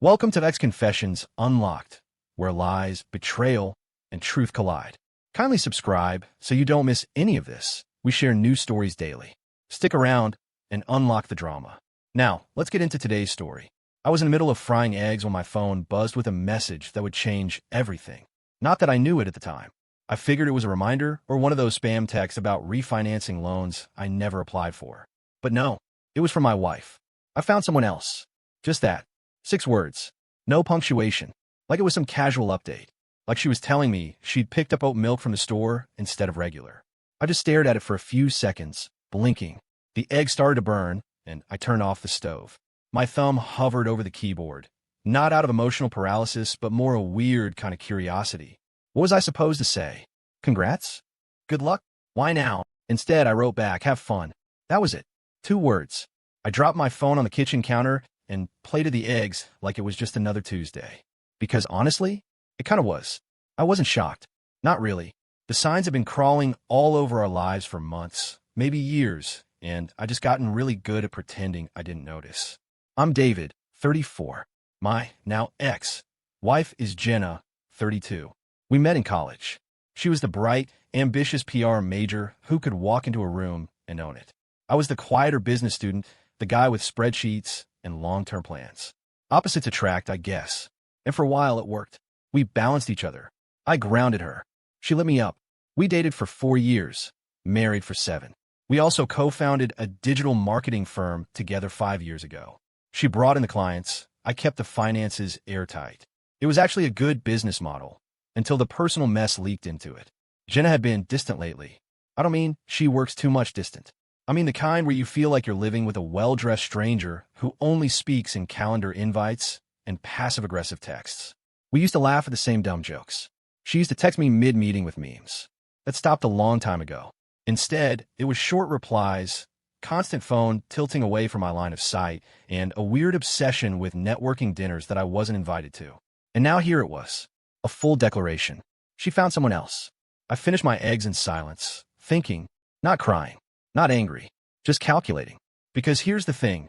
Welcome to X Confessions Unlocked, where lies, betrayal, and truth collide. Kindly subscribe so you don't miss any of this. We share new stories daily. Stick around and unlock the drama. Now, let's get into today's story. I was in the middle of frying eggs when my phone buzzed with a message that would change everything. Not that I knew it at the time. I figured it was a reminder or one of those spam texts about refinancing loans I never applied for. But no, it was from my wife. I found someone else. Just that. 6 words. No punctuation. Like it was some casual update. Like she was telling me she'd picked up oat milk from the store instead of regular. I just stared at it for a few seconds, blinking. The egg started to burn, and I turned off the stove. My thumb hovered over the keyboard. Not out of emotional paralysis, but more a weird kind of curiosity. What was I supposed to say? Congrats? Good luck? Why now? Instead, I wrote back, have fun. That was it. 2 words. I dropped my phone on the kitchen counter and plated the eggs like it was just another Tuesday. Because honestly, it kind of was. I wasn't shocked. Not really. The signs have been crawling all over our lives for months, maybe years, and I just gotten really good at pretending I didn't notice. I'm David, 34. My now ex-wife is Jenna, 32. We met in college. She was the bright, ambitious PR major who could walk into a room and own it. I was the quieter business student, the guy with spreadsheets and long-term plans. Opposites attract, I guess. And for a while it worked. We balanced each other. I grounded her. She lit me up. We dated for 4 years, married for 7. We also co-founded a digital marketing firm together 5 years ago. She brought in the clients. I kept the finances airtight. It was actually a good business model until the personal mess leaked into it. Jenna had been distant lately. I don't mean she works too much distant. I mean the kind where you feel like you're living with a well-dressed stranger who only speaks in calendar invites and passive-aggressive texts. We used to laugh at the same dumb jokes. She used to text me mid-meeting with memes. That stopped a long time ago. Instead, it was short replies, constant phone tilting away from my line of sight, and a weird obsession with networking dinners that I wasn't invited to. And now here it was. A full declaration. She found someone else. I finished my eggs in silence, thinking, not crying. Not angry, just calculating. Because here's the thing.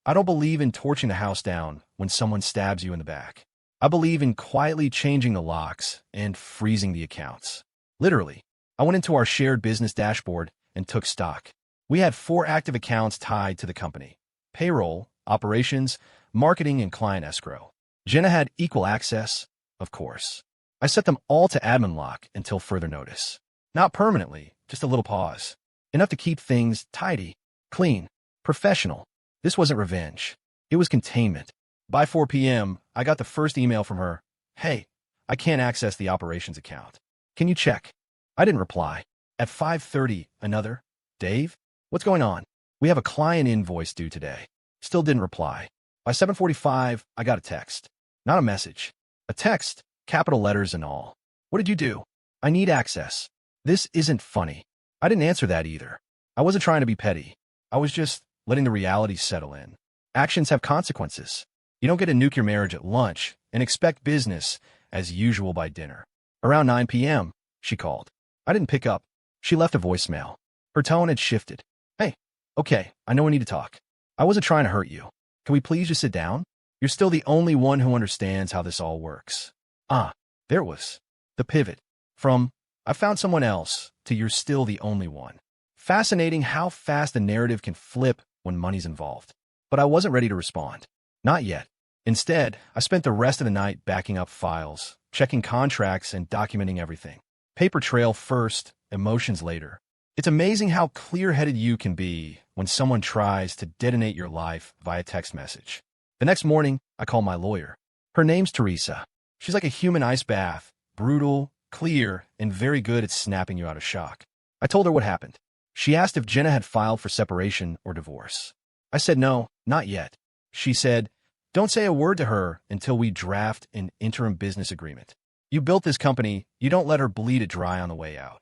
I don't believe in torching the house down when someone stabs you in the back. I believe in quietly changing the locks and freezing the accounts. Literally, I went into our shared business dashboard and took stock. We had 4 active accounts tied to the company: payroll, operations, marketing, and client escrow. Jenna had equal access, of course. I set them all to admin lock until further notice. Not permanently, just a little pause. Enough to keep things tidy, clean, professional. This wasn't revenge. It was containment. By 4 p.m., I got the first email from her. Hey, I can't access the operations account. Can you check? I didn't reply. At 5:30, another. Dave? What's going on? We have a client invoice due today. Still didn't reply. By 7:45, I got a text. Not a message. A text, capital letters and all. What did you do? I need access. This isn't funny. I didn't answer that either. I wasn't trying to be petty. I was just letting the reality settle in. Actions have consequences. You don't get to nuke your marriage at lunch and expect business as usual by dinner. Around 9 p.m., she called. I didn't pick up. She left a voicemail. Her tone had shifted. Hey, okay, I know we need to talk. I wasn't trying to hurt you. Can we please just sit down? You're still the only one who understands how this all works. There it was. The pivot. From, I found someone else, to you're still the only one. Fascinating how fast the narrative can flip when money's involved. But I wasn't ready to respond. Not yet. Instead, I spent the rest of the night backing up files, checking contracts, and documenting everything. Paper trail first, emotions later. It's amazing how clear-headed you can be when someone tries to detonate your life via text message. The next morning, I called my lawyer. Her name's Teresa. She's like a human ice bath, brutal, clear, and very good at snapping you out of shock. I told her what happened. She asked if Jenna had filed for separation or divorce. I said no, not yet. She said, don't say a word to her until we draft an interim business agreement. You built this company, you don't let her bleed it dry on the way out.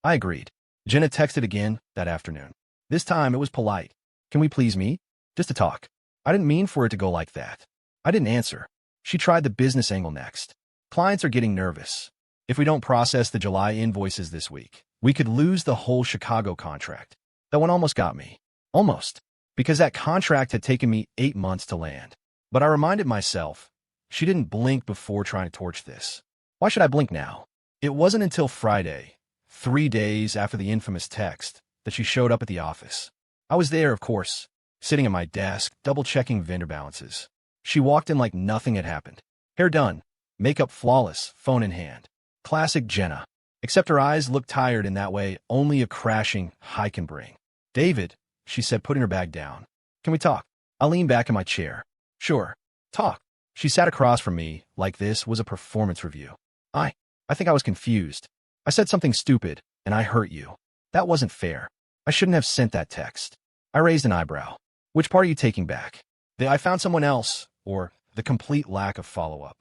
I agreed. Jenna texted again that afternoon. This time it was polite. Can we please meet? Just to talk. I didn't mean for it to go like that. I didn't answer. She tried the business angle next. Clients are getting nervous. If we don't process the July invoices this week, we could lose the whole Chicago contract. That one almost got me. Almost. Because that contract had taken me 8 months to land. But I reminded myself, She didn't blink before trying to torch this. Why should I blink now? It wasn't until Friday, 3 days after the infamous text, that she showed up at the office. I was there, of course, sitting at my desk, double-checking vendor balances. She walked in like nothing had happened. Hair done, makeup flawless, phone in hand. Classic Jenna. Except her eyes looked tired in that way only a crashing high can bring. David, she said, putting her bag down. Can we talk? I leaned back in my chair. Sure. Talk. She sat across from me like this was a performance review. I think I was confused. I said something stupid, and I hurt you. That wasn't fair. I shouldn't have sent that text. I raised an eyebrow. Which part are you taking back? The I found someone else, or the complete lack of follow-up?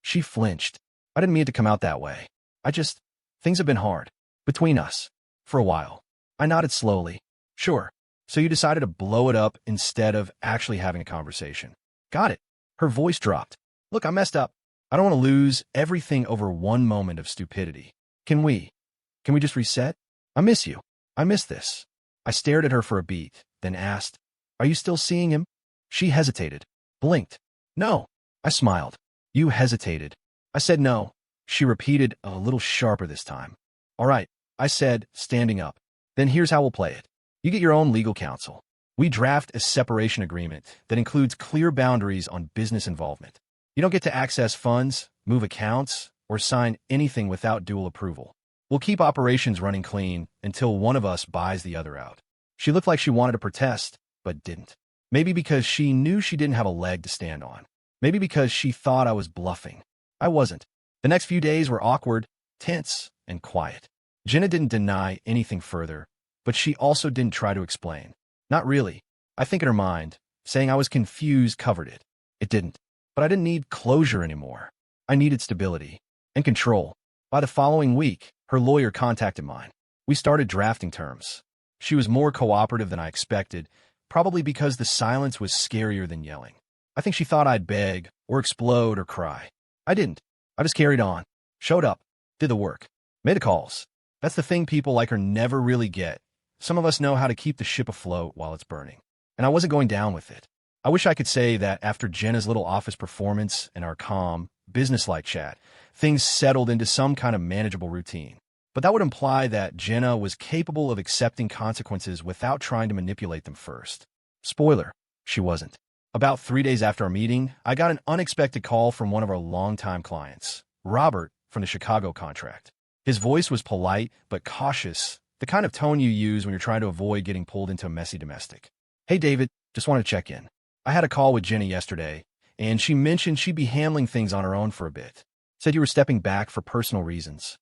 She flinched. I didn't mean it to come out that way. Things have been hard. Between us. For a while. I nodded slowly. Sure. So you decided to blow it up instead of actually having a conversation. Got it. Her voice dropped. Look, I messed up. I don't want to lose everything over one moment of stupidity. Can we just reset? I miss you. I miss this. I stared at her for a beat, then asked, Are you still seeing him? She hesitated. Blinked. No. I smiled. You hesitated. I said no. She repeated, a little sharper this time. All right, I said, standing up. Then here's how we'll play it. You get your own legal counsel. We draft a separation agreement that includes clear boundaries on business involvement. You don't get to access funds, move accounts, or sign anything without dual approval. We'll keep operations running clean until one of us buys the other out. She looked like she wanted to protest, but didn't. Maybe because she knew she didn't have a leg to stand on. Maybe because she thought I was bluffing. I wasn't. The next few days were awkward, tense, and quiet. Jenna didn't deny anything further, but she also didn't try to explain. Not really. I think in her mind, saying I was confused covered it. It didn't. But I didn't need closure anymore. I needed stability and control. By the following week, her lawyer contacted mine. We started drafting terms. She was more cooperative than I expected, probably because the silence was scarier than yelling. I think she thought I'd beg or explode or cry. I didn't. I just carried on, showed up, did the work, made the calls. That's the thing people like her never really get. Some of us know how to keep the ship afloat while it's burning. And I wasn't going down with it. I wish I could say that after Jenna's little office performance and our calm, business-like chat, things settled into some kind of manageable routine. But that would imply that Jenna was capable of accepting consequences without trying to manipulate them first. Spoiler, she wasn't. About 3 days after our meeting, I got an unexpected call from one of our longtime clients, Robert, from the Chicago contract. His voice was polite but cautious, the kind of tone you use when you're trying to avoid getting pulled into a messy domestic. Hey, David, just wanted to check in. I had a call with Jenna yesterday, and she mentioned she'd be handling things on her own for a bit. Said you were stepping back for personal reasons.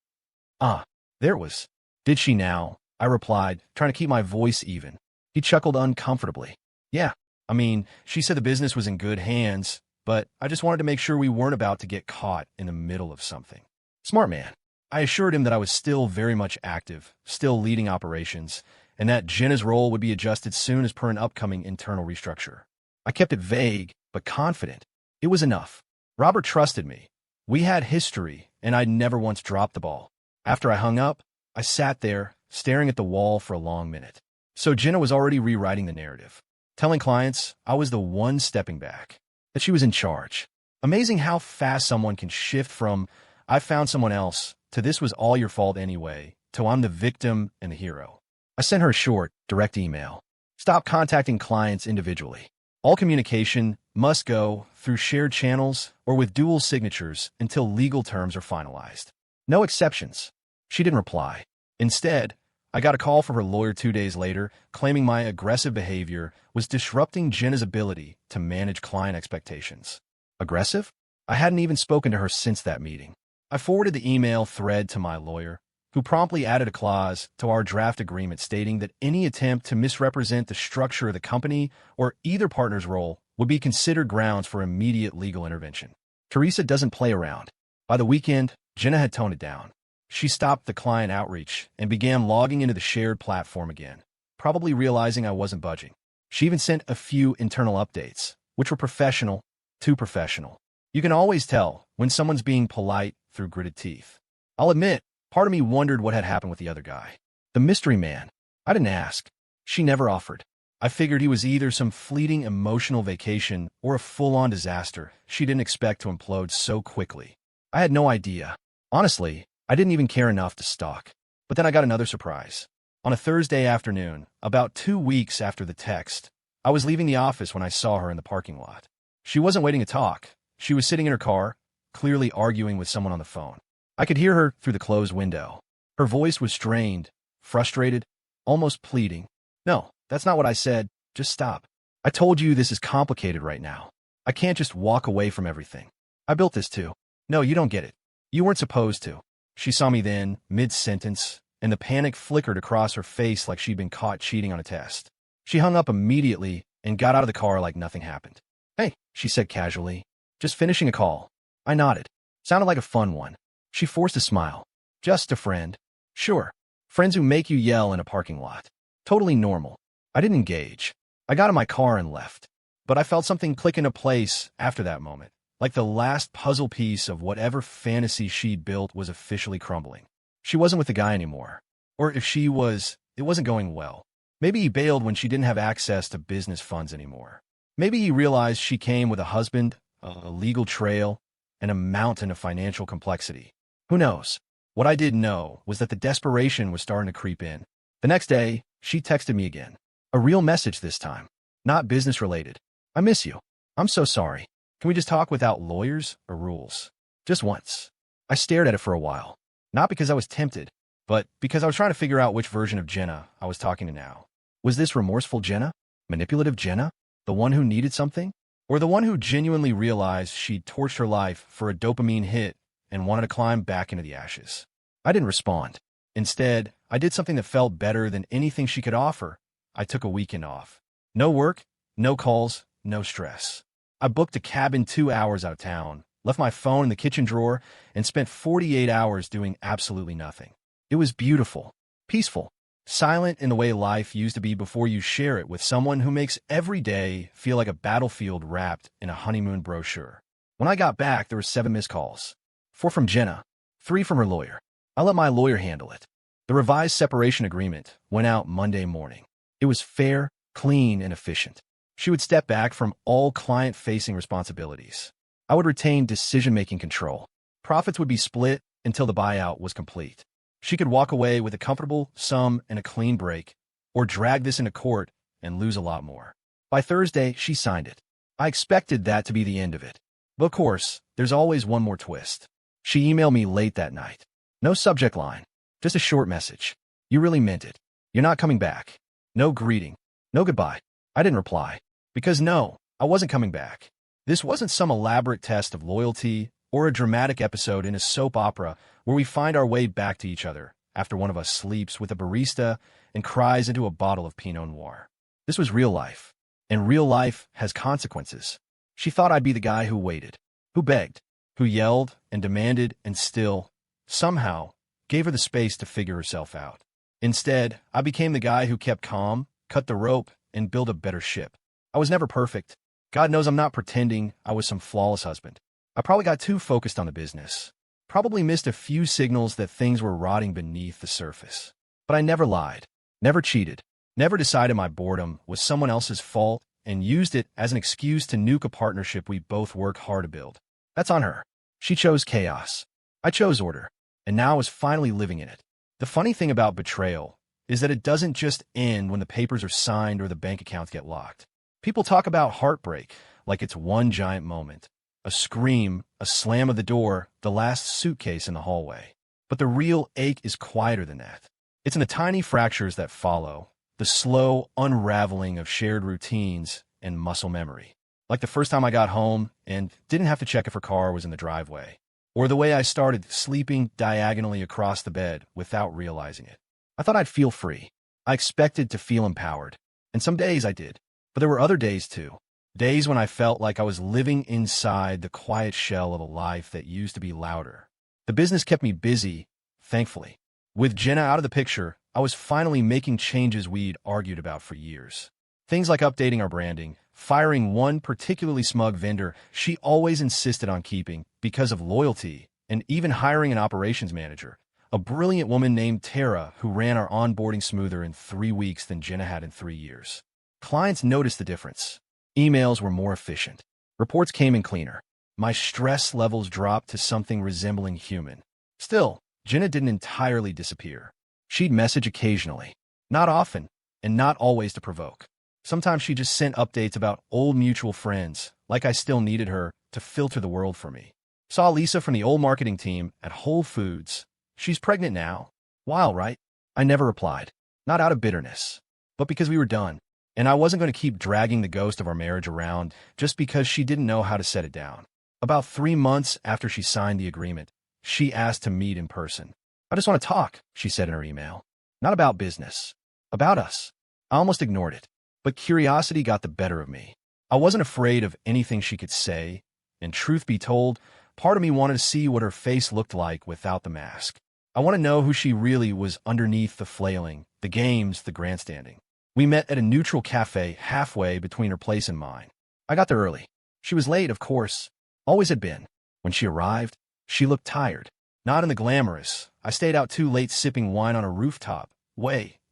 Ah, there it was. Did she now? I replied, trying to keep my voice even. He chuckled uncomfortably. Yeah. I mean, she said the business was in good hands, but I just wanted to make sure we weren't about to get caught in the middle of something. Smart man. I assured him that I was still very much active, still leading operations, and that Jenna's role would be adjusted soon as per an upcoming internal restructure. I kept it vague, but confident. It was enough. Robert trusted me. We had history, and I'd never once dropped the ball. After I hung up, I sat there, staring at the wall for a long minute. So Jenna was already rewriting the narrative. Telling clients I was the one stepping back, that she was in charge. Amazing how fast someone can shift from, I found someone else, to this was all your fault anyway, to I'm the victim and the hero. I sent her a short, direct email. Stop contacting clients individually. All communication must go through shared channels or with dual signatures until legal terms are finalized. No exceptions. She didn't reply. Instead, I got a call from her lawyer 2 days later, claiming my aggressive behavior was disrupting Jenna's ability to manage client expectations. Aggressive? I hadn't even spoken to her since that meeting. I forwarded the email thread to my lawyer, who promptly added a clause to our draft agreement stating that any attempt to misrepresent the structure of the company or either partner's role would be considered grounds for immediate legal intervention. Teresa doesn't play around. By the weekend, Jenna had toned it down. She stopped the client outreach and began logging into the shared platform again, probably realizing I wasn't budging. She even sent a few internal updates, which were professional, too professional. You can always tell when someone's being polite through gritted teeth. I'll admit, part of me wondered what had happened with the other guy. The mystery man. I didn't ask. She never offered. I figured he was either some fleeting emotional vacation or a full-on disaster she didn't expect to implode so quickly. I had no idea. Honestly, I didn't even care enough to stalk. But then I got another surprise. On a Thursday afternoon, about 2 weeks after the text, I was leaving the office when I saw her in the parking lot. She wasn't waiting to talk. She was sitting in her car, clearly arguing with someone on the phone. I could hear her through the closed window. Her voice was strained, frustrated, almost pleading. "No, that's not what I said. Just stop. I told you this is complicated right now. I can't just walk away from everything. I built this too. No, you don't get it. You weren't supposed to." She saw me then, mid-sentence, and the panic flickered across her face like she'd been caught cheating on a test. She hung up immediately and got out of the car like nothing happened. "Hey," she said casually. "Just finishing a call." I nodded. Sounded like a fun one. She forced a smile. "Just a friend." "Sure. Friends who make you yell in a parking lot. Totally normal." I didn't engage. I got in my car and left. But I felt something click into place after that moment, like the last puzzle piece of whatever fantasy she'd built was officially crumbling. She wasn't with the guy anymore. Or if she was, it wasn't going well. Maybe he bailed when she didn't have access to business funds anymore. Maybe he realized she came with a husband, a legal trail, and a mountain of financial complexity. Who knows? What I did know was that the desperation was starting to creep in. The next day, she texted me again. A real message this time. Not business-related. "I miss you. I'm so sorry. Can we just talk without lawyers or rules? Just once." I stared at it for a while. Not because I was tempted, but because I was trying to figure out which version of Jenna I was talking to now. Was this remorseful Jenna? Manipulative Jenna? The one who needed something? Or the one who genuinely realized she'd torched her life for a dopamine hit and wanted to climb back into the ashes? I didn't respond. Instead, I did something that felt better than anything she could offer. I took a weekend off. No work, no calls, no stress. I booked a cabin 2 hours out of town, left my phone in the kitchen drawer, and spent 48 hours doing absolutely nothing. It was beautiful, peaceful, silent in the way life used to be before you share it with someone who makes every day feel like a battlefield wrapped in a honeymoon brochure. When I got back, there were 7 missed calls. 4 from Jenna, 3 from her lawyer. I let my lawyer handle it. The revised separation agreement went out Monday morning. It was fair, clean, and efficient. She would step back from all client-facing responsibilities. I would retain decision-making control. Profits would be split until the buyout was complete. She could walk away with a comfortable sum and a clean break, or drag this into court and lose a lot more. By Thursday, she signed it. I expected that to be the end of it. But of course, there's always one more twist. She emailed me late that night. No subject line, just a short message. "You really meant it. You're not coming back." No greeting, no goodbye. I didn't reply. Because no, I wasn't coming back. This wasn't some elaborate test of loyalty or a dramatic episode in a soap opera where we find our way back to each other after one of us sleeps with a barista and cries into a bottle of Pinot Noir. This was real life, and real life has consequences. She thought I'd be the guy who waited, who begged, who yelled and demanded and still, somehow, gave her the space to figure herself out. Instead, I became the guy who kept calm, cut the rope, and built a better ship. I was never perfect. God knows I'm not pretending I was some flawless husband. I probably got too focused on the business. Probably missed a few signals that things were rotting beneath the surface. But I never lied, never cheated, never decided my boredom was someone else's fault and used it as an excuse to nuke a partnership we both worked hard to build. That's on her. She chose chaos. I chose order, and now I was finally living in it. The funny thing about betrayal is that it doesn't just end when the papers are signed or the bank accounts get locked. People talk about heartbreak like it's one giant moment. A scream, a slam of the door, the last suitcase in the hallway. But the real ache is quieter than that. It's in the tiny fractures that follow, the slow unraveling of shared routines and muscle memory. Like the first time I got home and didn't have to check if her car was in the driveway. Or the way I started sleeping diagonally across the bed without realizing it. I thought I'd feel free. I expected to feel empowered. And some days I did. But there were other days too. Days when I felt like I was living inside the quiet shell of a life that used to be louder. The business kept me busy, thankfully. With Jenna out of the picture, I was finally making changes we'd argued about for years. Things like updating our branding, firing one particularly smug vendor she always insisted on keeping because of loyalty, and even hiring an operations manager, a brilliant woman named Tara who ran our onboarding smoother in 3 weeks than Jenna had in 3 years. Clients noticed the difference. Emails were more efficient. Reports came in cleaner. My stress levels dropped to something resembling human. Still, Jenna didn't entirely disappear. She'd message occasionally. Not often, and not always to provoke. Sometimes she just sent updates about old mutual friends, like I still needed her to filter the world for me. Saw Lisa from the old marketing team at Whole Foods. She's pregnant now. Wild, right? I never replied. Not out of bitterness, but because we were done. And I wasn't going to keep dragging the ghost of our marriage around just because she didn't know how to set it down. About 3 months after she signed the agreement, she asked to meet in person. I just want to talk, she said in her email. Not about business. About us. I almost ignored it, but curiosity got the better of me. I wasn't afraid of anything she could say, and truth be told, part of me wanted to see what her face looked like without the mask. I want to know who she really was underneath the flailing, the games, the grandstanding. We met at a neutral cafe halfway between her place and mine. I got there early. She was late, of course. Always had been. When she arrived, she looked tired. Not in the glamorous. I stayed out too late sipping wine on a rooftop.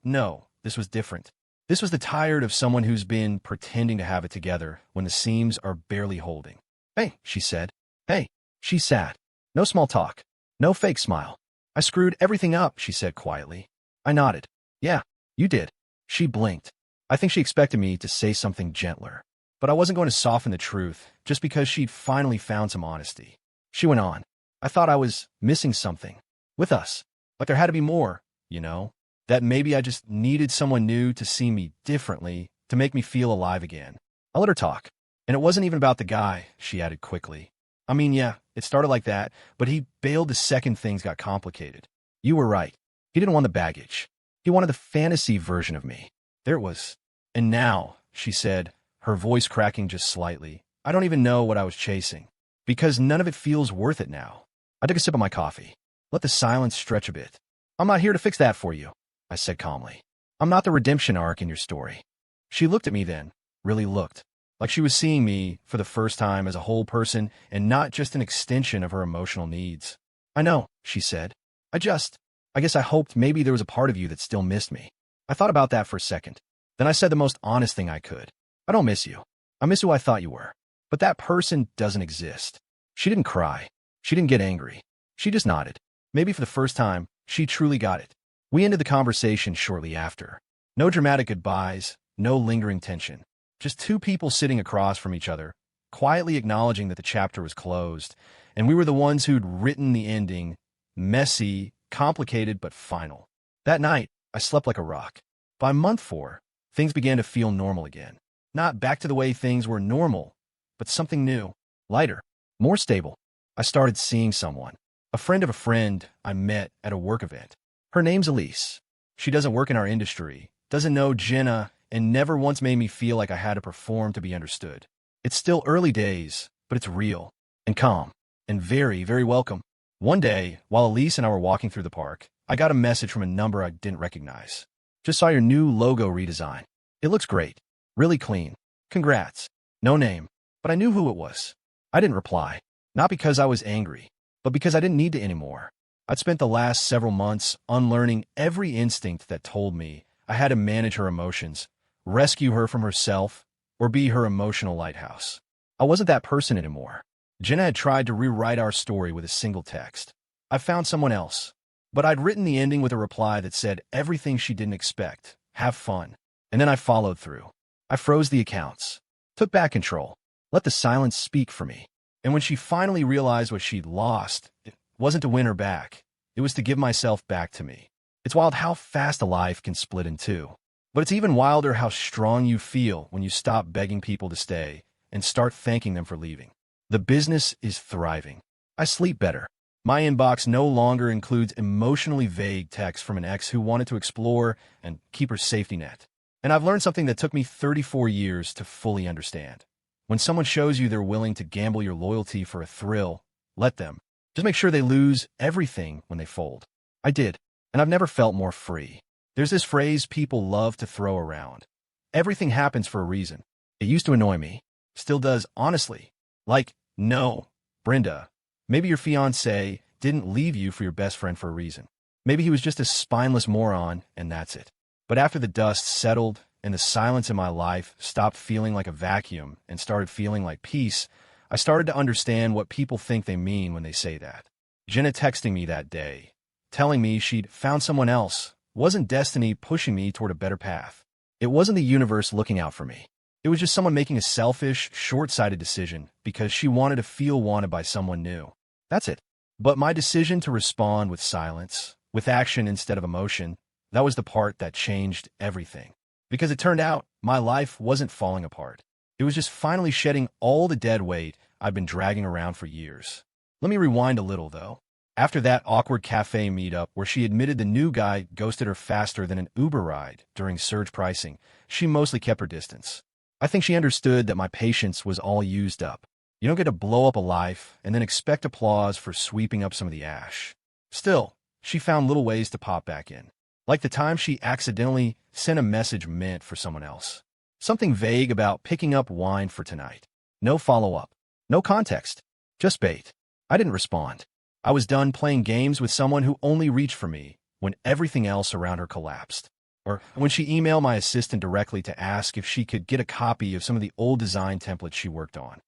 No, this was different. This was the tired of someone who's been pretending to have it together when the seams are barely holding. Hey, she said. Hey, she sat. No small talk. No fake smile. I screwed everything up, she said quietly. I nodded. Yeah, you did. She blinked. I think she expected me to say something gentler. But I wasn't going to soften the truth just because she'd finally found some honesty. She went on. I thought I was missing something. With us. Like there had to be more, you know? That maybe I just needed someone new to see me differently, to make me feel alive again. I let her talk. And it wasn't even about the guy, she added quickly. I mean, yeah, it started like that, but he bailed the second things got complicated. You were right. He didn't want the baggage. He wanted the fantasy version of me. There it was. And now, she said, her voice cracking just slightly, I don't even know what I was chasing. Because none of it feels worth it now. I took a sip of my coffee. Let the silence stretch a bit. I'm not here to fix that for you, I said calmly. I'm not the redemption arc in your story. She looked at me then, really looked, like she was seeing me for the first time as a whole person and not just an extension of her emotional needs. I know, she said. I guess I hoped maybe there was a part of you that still missed me. I thought about that for a second. Then I said the most honest thing I could. I don't miss you. I miss who I thought you were. But that person doesn't exist. She didn't cry. She didn't get angry. She just nodded. Maybe for the first time, she truly got it. We ended the conversation shortly after. No dramatic goodbyes, no lingering tension. Just two people sitting across from each other, quietly acknowledging that the chapter was closed, and we were the ones who'd written the ending, messy, complicated, but final. That night, I slept like a rock. By month 4, things began to feel normal again. Not back to the way things were normal, but something new, lighter, more stable. I started seeing someone, a friend of a friend I met at a work event. Her name's Elise. She doesn't work in our industry, doesn't know Jenna, and never once made me feel like I had to perform to be understood. It's still early days, but it's real, and calm, and very, very welcome. One day, while Elise and I were walking through the park, I got a message from a number I didn't recognize. Just saw your new logo redesign. It looks great. Really clean. Congrats. No name, but I knew who it was. I didn't reply. Not because I was angry, but because I didn't need to anymore. I'd spent the last several months unlearning every instinct that told me I had to manage her emotions, rescue her from herself, or be her emotional lighthouse. I wasn't that person anymore. Jenna had tried to rewrite our story with a single text. I found someone else, but I'd written the ending with a reply that said everything she didn't expect. Have fun. And then I followed through. I froze the accounts, took back control, let the silence speak for me. And when she finally realized what she'd lost, it wasn't to win her back. It was to give myself back to me. It's wild how fast a life can split in two. But it's even wilder how strong you feel when you stop begging people to stay and start thanking them for leaving. The business is thriving. I sleep better. My inbox no longer includes emotionally vague texts from an ex who wanted to explore and keep her safety net. And I've learned something that took me 34 years to fully understand. When someone shows you they're willing to gamble your loyalty for a thrill, let them. Just make sure they lose everything when they fold. I did, and I've never felt more free. There's this phrase people love to throw around. Everything happens for a reason. It used to annoy me. Still does, honestly. Like, no, Brenda, maybe your fiancé didn't leave you for your best friend for a reason. Maybe he was just a spineless moron, and that's it. But after the dust settled and the silence in my life stopped feeling like a vacuum and started feeling like peace, I started to understand what people think they mean when they say that. Jenna texting me that day, telling me she'd found someone else, wasn't destiny pushing me toward a better path. It wasn't the universe looking out for me. It was just someone making a selfish, short-sighted decision because she wanted to feel wanted by someone new. That's it. But my decision to respond with silence, with action instead of emotion, that was the part that changed everything. Because it turned out my life wasn't falling apart. It was just finally shedding all the dead weight I'd been dragging around for years. Let me rewind a little, though. After that awkward cafe meetup where she admitted the new guy ghosted her faster than an Uber ride during surge pricing, she mostly kept her distance. I think she understood that my patience was all used up. You don't get to blow up a life and then expect applause for sweeping up some of the ash. Still, she found little ways to pop back in. Like the time she accidentally sent a message meant for someone else. Something vague about picking up wine for tonight. No follow-up. No context. Just bait. I didn't respond. I was done playing games with someone who only reached for me when everything else around her collapsed. Or when she emailed my assistant directly to ask if she could get a copy of some of the old design templates she worked on.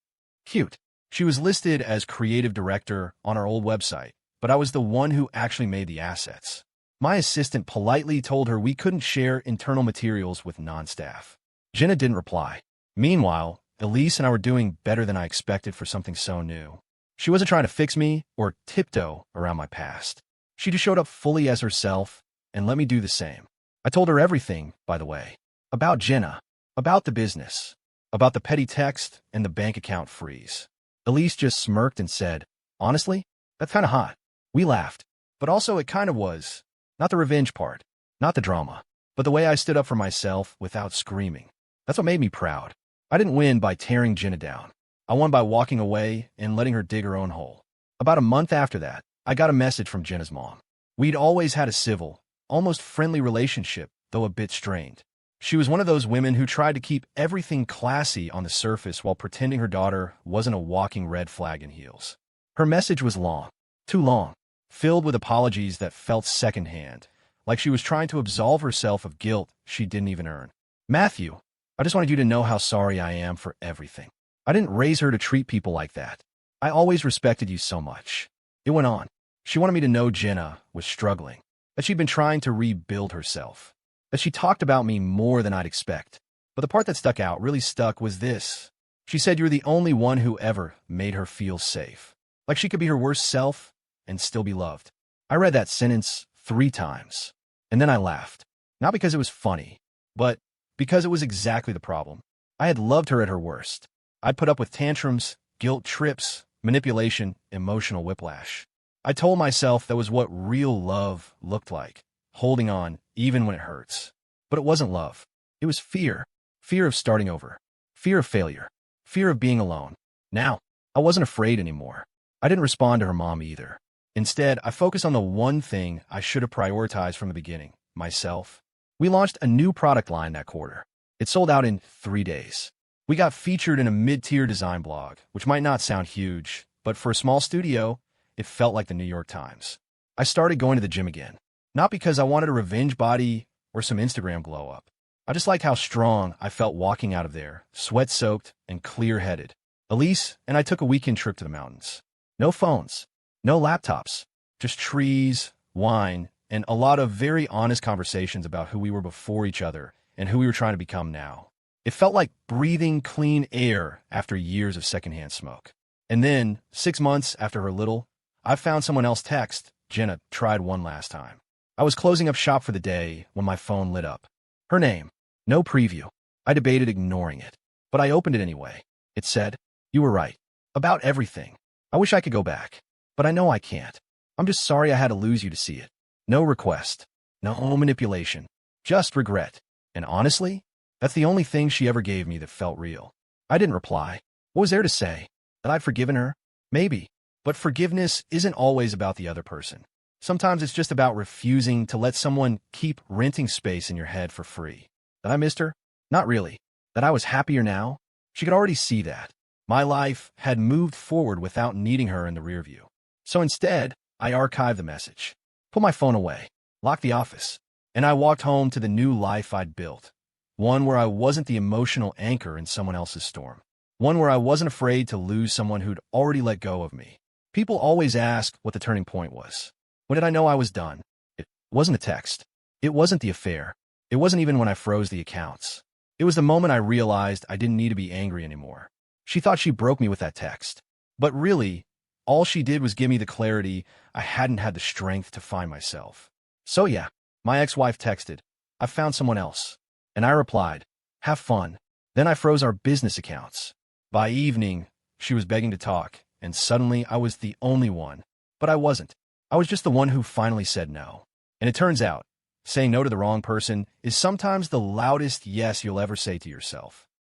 Cute. She was listed as creative director on our old website, but I was the one who actually made the assets. My assistant politely told her we couldn't share internal materials with non-staff. Jenna didn't reply. Meanwhile, Elise and I were doing better than I expected for something so new. She wasn't trying to fix me or tiptoe around my past. She just showed up fully as herself and let me do the same. I told her everything, by the way. About Jenna, about the business, about the petty text and the bank account freeze. Elise just smirked and said, "Honestly, that's kind of hot." We laughed. But also it kind of was. Not the revenge part, not the drama, but the way I stood up for myself without screaming. That's what made me proud. I didn't win by tearing Jenna down. I won by walking away and letting her dig her own hole. About a month after that, I got a message from Jenna's mom. We'd always had a civil, almost friendly relationship, though a bit strained. She was one of those women who tried to keep everything classy on the surface while pretending her daughter wasn't a walking red flag in heels. Her message was long, too long, filled with apologies that felt secondhand, like she was trying to absolve herself of guilt she didn't even earn. "Matthew, I just wanted you to know how sorry I am for everything. I didn't raise her to treat people like that. I always respected you so much." It went on. She wanted me to know Jenna was struggling, that she'd been trying to rebuild herself, that she talked about me more than I'd expect. But the part that stuck out, really stuck, was this. She said you're the only one who ever made her feel safe, like she could be her worst self and still be loved. I read that sentence 3 times, and then I laughed. Not because it was funny, but because it was exactly the problem. I had loved her at her worst. I'd put up with tantrums, guilt trips, manipulation, emotional whiplash. I told myself that was what real love looked like, holding on even when it hurts. But it wasn't love. It was fear. Fear of starting over. Fear of failure. Fear of being alone. Now, I wasn't afraid anymore. I didn't respond to her mom either. Instead, I focused on the one thing I should have prioritized from the beginning, myself. We launched a new product line that quarter. It sold out in 3 days. We got featured in a mid-tier design blog, which might not sound huge, but for a small studio, it felt like the New York Times. I started going to the gym again, not because I wanted a revenge body or some Instagram glow-up. I just liked how strong I felt walking out of there, sweat-soaked and clear-headed. Elise and I took a weekend trip to the mountains. No phones, no laptops, just trees, wine, and a lot of very honest conversations about who we were before each other and who we were trying to become now. It felt like breathing clean air after years of secondhand smoke. And then, 6 months after her little, I found someone else text, "Jenna tried one last time." I was closing up shop for the day when my phone lit up. Her name. No preview. I debated ignoring it, but I opened it anyway. It said, "You were right. About everything. I wish I could go back, but I know I can't. I'm just sorry I had to lose you to see it." No request. No manipulation. Just regret. And honestly, that's the only thing she ever gave me that felt real. I didn't reply. What was there to say? That I'd forgiven her? Maybe. But forgiveness isn't always about the other person. Sometimes it's just about refusing to let someone keep renting space in your head for free. That I missed her? Not really. That I was happier now? She could already see that. My life had moved forward without needing her in the rearview. So instead, I archived the message, put my phone away, locked the office, and I walked home to the new life I'd built. One where I wasn't the emotional anchor in someone else's storm. One where I wasn't afraid to lose someone who'd already let go of me. People always ask what the turning point was. When did I know I was done? It wasn't a text. It wasn't the affair. It wasn't even when I froze the accounts. It was the moment I realized I didn't need to be angry anymore. She thought she broke me with that text. But really, all she did was give me the clarity I hadn't had the strength to find myself. So yeah, my ex-wife texted, "I found someone else." And I replied, "Have fun." Then I froze our business accounts. By evening, she was begging to talk, and suddenly I was the only one. But I wasn't. I was just the one who finally said no. And it turns out, saying no to the wrong person is sometimes the loudest yes you'll ever say to yourself.